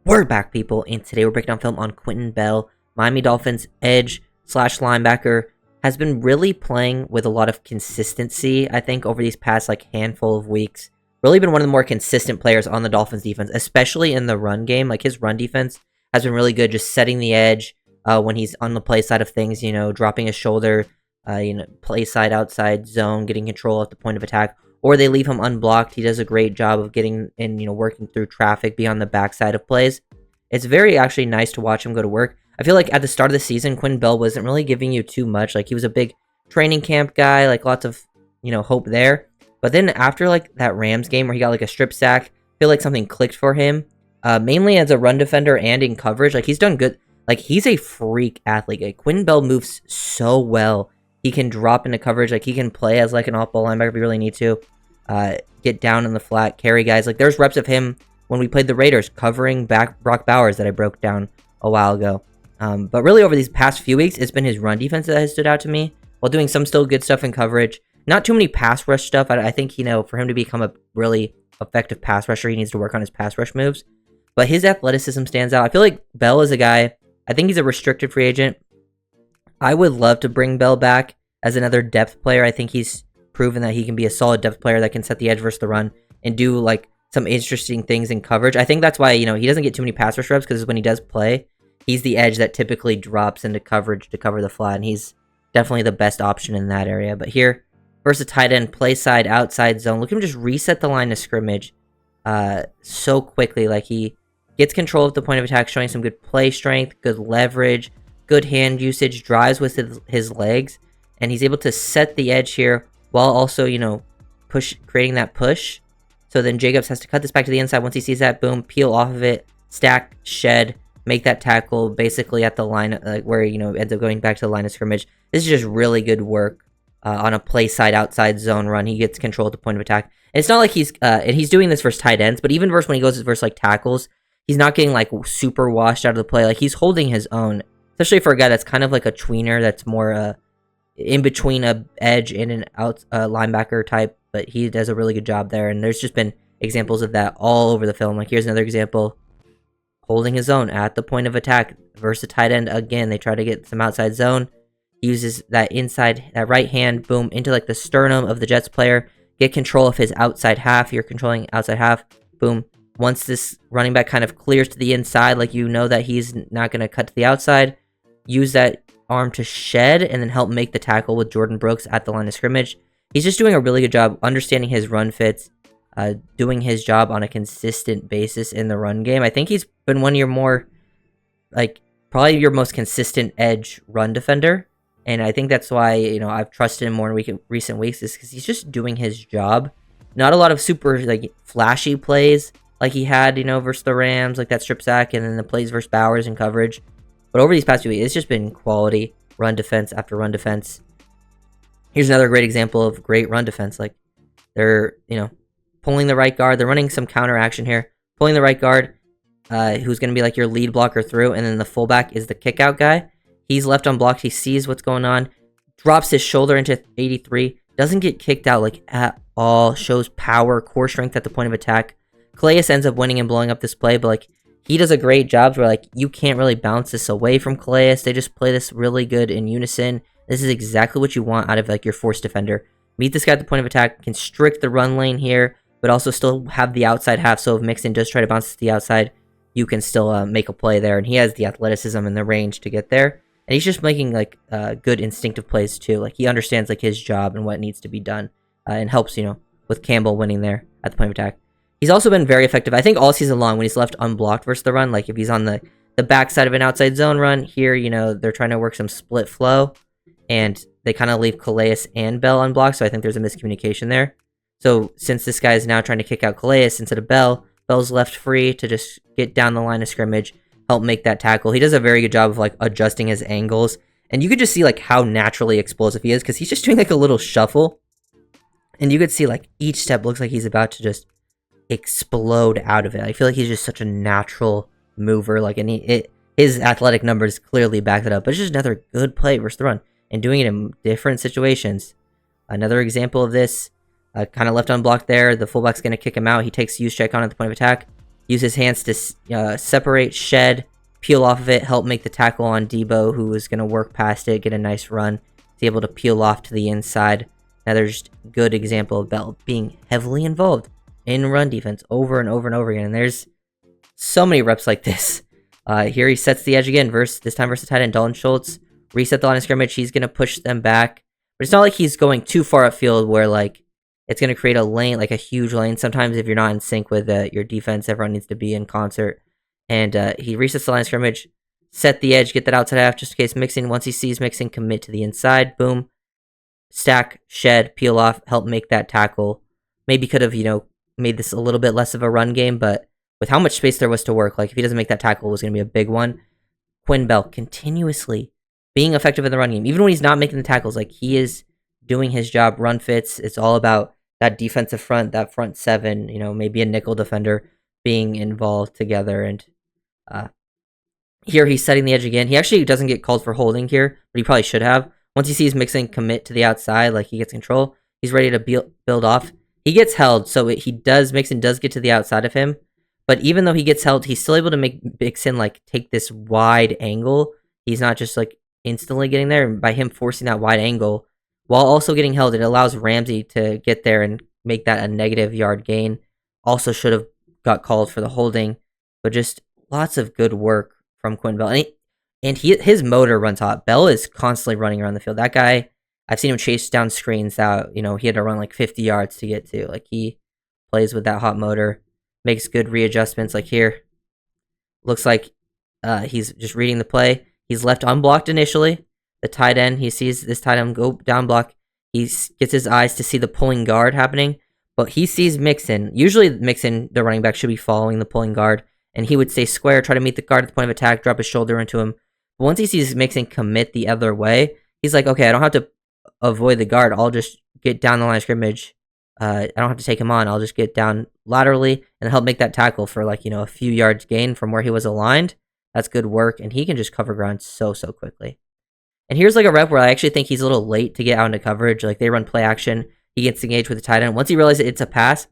We're back, people, and today we're breaking down film on Quinton Bell, Miami Dolphins edge slash linebacker. Has been really playing with a lot of consistency, I think, over these past handful of weeks. Really been one of the more consistent players on the Dolphins defense, especially in the run game. Like, his run defense has been really good, just setting the edge when he's on the play side of things, dropping his shoulder, play side, outside zone, getting control at the point of attack. Or they leave him unblocked. He does a great job of getting in, working through traffic beyond the backside of plays. It's very actually nice to watch him go to work. I feel like at the start of the season, Quinton Bell wasn't really giving you too much. Like, he was a big training camp guy, lots of, hope there. But then after, that Rams game where he got, a strip sack, I feel like something clicked for him. Mainly as a run defender and in coverage. He's done good. He's a freak athlete. Quinton Bell moves so well. He can drop into coverage. He can play as, an off-ball linebacker if you really need to. Get down in the flat, carry guys. There's reps of him when we played the Raiders covering back Brock Bowers that I broke down a while ago. But really over these past few weeks, it's been his run defense that has stood out to me, while doing some still good stuff in coverage. Not too many pass rush stuff. I think, for him to become a really effective pass rusher, he needs to work on his pass rush moves. But his athleticism stands out. I feel like Bell is a guy, I think he's a restricted free agent. I would love to bring Bell back as another depth player. I think he's proven that he can be a solid depth player that can set the edge versus the run and do some interesting things in coverage. I think that's why, he doesn't get too many pass rush reps, because when he does play, he's the edge that typically drops into coverage to cover the flat, and he's definitely the best option in that area. But here, versus tight end, play side, outside zone, look at him just reset the line of scrimmage so quickly. He gets control of the point of attack, showing some good play strength, good leverage, good hand usage, drives with his legs, and he's able to set the edge here while also, creating that push. So then Jacobs has to cut this back to the inside. Once he sees that, boom, peel off of it, stack, shed, make that tackle basically at the line, where, ends up going back to the line of scrimmage. This is just really good work on a play side, outside zone run. He gets control at the point of attack. And it's not like and he's doing this versus tight ends, but even versus when he goes versus tackles, he's not getting super washed out of the play. He's holding his own, especially for a guy that's kind of like a tweener, that's more in between a edge and an out linebacker type, but he does a really good job there. And there's just been examples of that all over the film. Here's another example, holding his own at the point of attack versus a tight end. Again, they try to get some outside zone, he uses that inside, that right hand, boom, into the sternum of the Jets player, get control of his outside half. You're controlling outside half, boom. Once this running back kind of clears to the inside, that he's not going to cut to the outside, use that arm to shed and then help make the tackle with Jordan Brooks at the line of scrimmage. He's just doing a really good job understanding his run fits, doing his job on a consistent basis in the run game. I think he's been one of your more, probably your most consistent edge run defender. And I think that's why, I've trusted him more in recent weeks, is because he's just doing his job. Not a lot of super, flashy plays like he had, versus the Rams, that strip sack, and then the plays versus Bowers in coverage. But over these past few weeks, it's just been quality run defense after run defense. Here's another great example of great run defense. They're, pulling the right guard. They're running some counter action here. Pulling the right guard, who's going to be your lead blocker through. And then the fullback is the kick out guy. He's left unblocked. He sees what's going on. Drops his shoulder into 83. Doesn't get kicked out, at all. Shows power, core strength at the point of attack. Calais ends up winning and blowing up this play, but, he does a great job where, you can't really bounce this away from Calais. They just play this really good in unison. This is exactly what you want out of, your force defender. Meet this guy at the point of attack, constrict the run lane here, but also still have the outside half, so if Mixon does try to bounce to the outside, you can still make a play there, and he has the athleticism and the range to get there. And he's just making, good instinctive plays, too. He understands, his job and what needs to be done, and helps, with Campbell winning there at the point of attack. He's also been very effective, I think, all season long when he's left unblocked versus the run. If he's on the backside of an outside zone run, here, they're trying to work some split flow, and they kind of leave Calais and Bell unblocked, so I think there's a miscommunication there. So since this guy is now trying to kick out Calais instead of Bell, Bell's left free to just get down the line of scrimmage, help make that tackle. He does a very good job of, adjusting his angles, and you could just see, how naturally explosive he is, because he's just doing, a little shuffle, and you could see, each step looks like he's about to just explode out of it. I feel like he's just such a natural mover, and his athletic numbers clearly back that up. But it's just another good play versus the run, and doing it in different situations. Another example of this, kind of left unblocked there. The fullback's going to kick him out. He takes use check on at the point of attack. use his hands to separate, shed, peel off of it, help make the tackle on Debo, who is going to work past it, get a nice run. He's able to peel off to the inside. Another just good example of Bell being heavily involved in run defense over and over and over again. And there's so many reps like this. Here he sets the edge again, this time versus tight end Dalton Schultz. Reset the line of scrimmage. He's going to push them back. But it's not like he's going too far upfield where, like, it's going to create a lane, like a huge lane. Sometimes if you're not in sync with your defense, everyone needs to be in concert. And he resets the line of scrimmage, set the edge, get that outside half just in case Mixon, once he sees Mixon, commit to the inside. Boom. Stack, shed, peel off, help make that tackle. Maybe could have, made this a little bit less of a run game, but with how much space there was to work, like if he doesn't make that tackle, it was going to be a big one. Quinn Bell continuously being effective in the run game, even when he's not making the tackles, like he is doing his job. Run fits. It's all about that defensive front, that front seven, maybe a nickel defender being involved together. And here he's setting the edge again. He actually doesn't get called for holding here, but he probably should have. Once he sees Mixon commit to the outside, like he gets control, he's ready to build off. He gets held, so Mixon does get to the outside of him. But even though he gets held, he's still able to make Mixon like take this wide angle. He's not just like instantly getting there. And by him forcing that wide angle while also getting held, it allows Ramsey to get there and make that a negative yard gain. Also should have got called for the holding, but just lots of good work from Quinn Bell. And his motor runs hot. Bell is constantly running around the field. That guy, I've seen him chase down screens that, he had to run like 50 yards to get to. Like he plays with that hot motor. Makes good readjustments. Like here, looks like he's just reading the play. He's left unblocked initially. The tight end, he sees this tight end go down block. He gets his eyes to see the pulling guard happening, but he sees Mixon. Usually Mixon, the running back, should be following the pulling guard, and he would stay square, try to meet the guard at the point of attack, drop his shoulder into him. But once he sees Mixon commit the other way, he's like, okay, I don't have to avoid the guard. I'll just get down the line of scrimmage. I don't have to take him on. I'll just get down laterally and help make that tackle for a few yards gain from where he was aligned. That's good work, and he can just cover ground so quickly. And here's like a rep where I actually think he's a little late to get out into coverage. Like they run play action, he gets engaged with the tight end. Once he realizes it's a pass,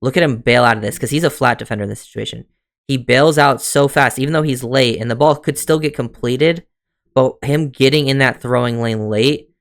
look at him bail out of this because he's a flat defender in this situation. He bails out so fast, even though he's late, and the ball could still get completed. But him getting in that throwing lane late,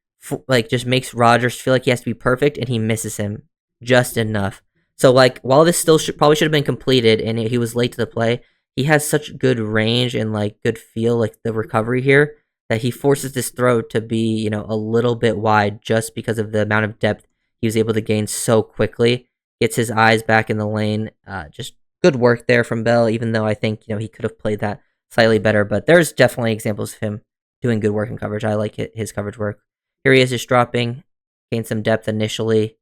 just makes Rodgers feel like he has to be perfect, and he misses him just enough. So, while this still probably should have been completed and he was late to the play, he has such good range and, good feel, the recovery here, that he forces this throw to be, a little bit wide just because of the amount of depth he was able to gain so quickly. Gets his eyes back in the lane. Just good work there from Bell, even though I think, he could have played that slightly better. But there's definitely examples of him doing good work in coverage. I like his coverage work. Here he is just dropping, gain some depth initially.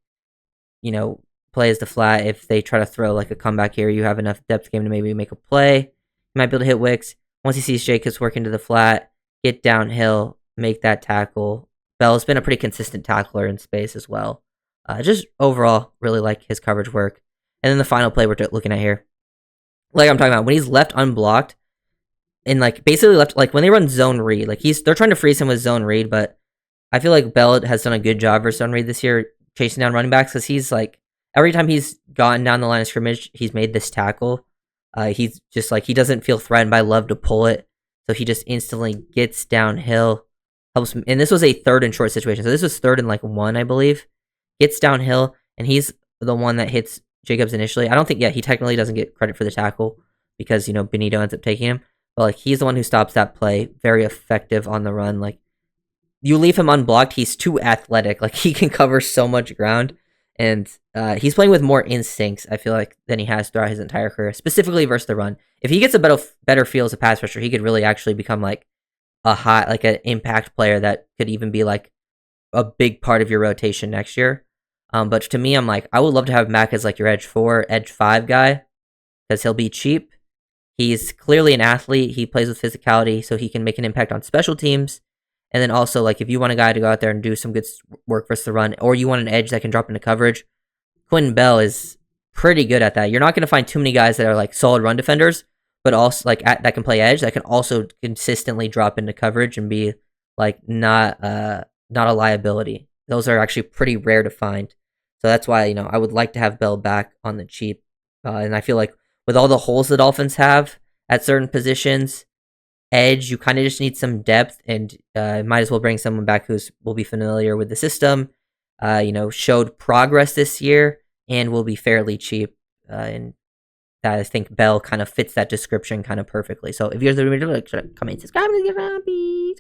Plays the flat. If they try to throw a comeback here, you have enough depth game to maybe make a play. You might be able to hit Wicks. Once he sees Jacobs work into the flat, get downhill, make that tackle. Bell's been a pretty consistent tackler in space as well. Just overall, really like his coverage work. And then the final play we're looking at here, like I'm talking about, when he's left unblocked and basically left, when they run zone read, they're trying to freeze him with zone read, but I feel like Bell has done a good job versus zone read this year, chasing down running backs, because he's every time he's gotten down the line of scrimmage, he's made this tackle. He's just he doesn't feel threatened by Love to pull it. So he just instantly gets downhill. Helps him. And this was a 3rd and short situation. So this was 3rd and 1, I believe. Gets downhill, and he's the one that hits Jacobs initially. I don't think, he technically doesn't get credit for the tackle because, Benito ends up taking him. But he's the one who stops that play. Very effective on the run. You leave him unblocked, he's too athletic. He can cover so much ground. And he's playing with more instincts, I feel like, than he has throughout his entire career, specifically versus the run. If he gets a better feel as a pass rusher, he could really actually become a high, an impact player that could even be a big part of your rotation next year. But to me, I'm I would love to have Mac as your edge 4, edge 5 guy, because he'll be cheap. He's clearly an athlete. He plays with physicality, so he can make an impact on special teams. And then also, if you want a guy to go out there and do some good work versus the run, or you want an edge that can drop into coverage, Quinn Bell is pretty good at that. You're not going to find too many guys that are solid run defenders, but also that can play edge, that can also consistently drop into coverage and be not a liability. Those are actually pretty rare to find. So that's why I would like to have Bell back on the cheap. And I feel with all the holes the Dolphins have at certain positions, edge, you kind of just need some depth, and might as well bring someone back who's will be familiar with the system. Showed progress this year and will be fairly cheap. And that I think Bell kind of fits that description kind of perfectly. So if you're the comment, subscribe, and get happy.